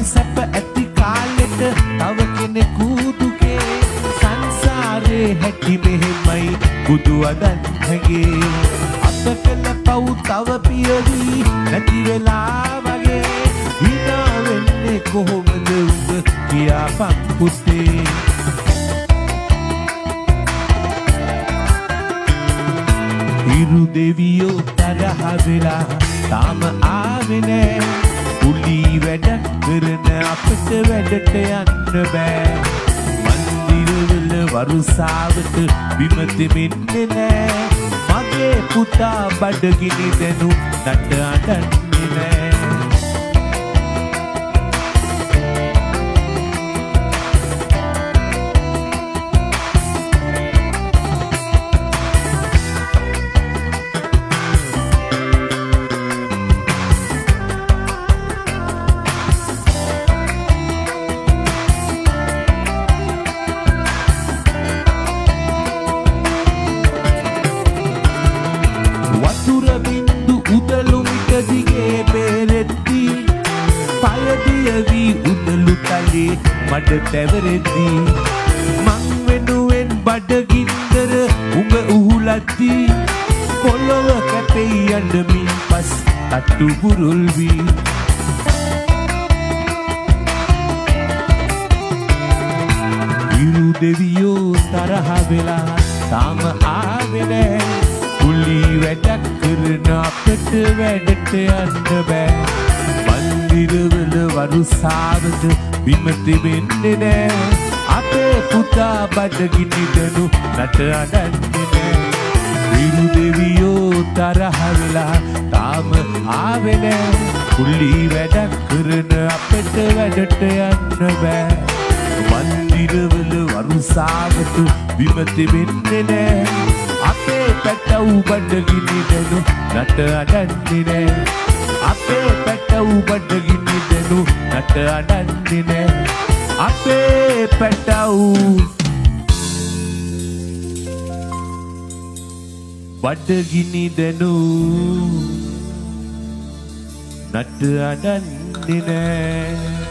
සැප ඇති කාලෙට තව කෙනෙකු දුකේ සංසාරේ හැටි මෙහෙමයි බුදු අදන් හැගේ අතකල පව් තව පියවි නැති වෙලා වගේ හිනා වෙන්නේ කොහොමද උඹ කියාපන් පුතේ හිරු දෙවියෝ තරහ වෙලා තාම ආවේ නෑ පුලි වැඩ කරන අපිට වැඩට යන්න බෑ මන්දිරවල වරුසාවට බිම දෙමින්නේ නෑ මගේ පුතා බඩගිනි දෙනු නට අඬන්නේ නෑ මඩ තැවරෙද්දී මං වෙනුවෙන් බඩගින්දර උඹ උහුලද්දී පොළොව කැපෙයි යන්නමින් පස් තට්ටු බුරුල් වී හිරු දෙවියෝ තරහ වෙලා තාම ආවේ නෑ පුලි වැඩක් කරන අපට වැඩට යන්න බෑ මන්දිරවල වරුසාවට බිම දෙමින්නේ නෑ අපේ පුතා බඩගිනි දනු නට අඬන්නේ නෑ හිරු දෙවියෝ තරහ වෙලා තාම ආවේ නෑ පුලි වැඩක් කරන අපට වැඩට යන්න බෑ මන්දිරවල වරුසාවට බිම දෙමින්නේ නෑ අපේ පැටව් බඩගිනි දනු නට අඬන්නේ නෑ අපේ පැටව් බඩගිනි දනු නට අඬන්නේ නෑ අපේ පැටව් බඩගිනි දනු නට අඬන්නේ නෑ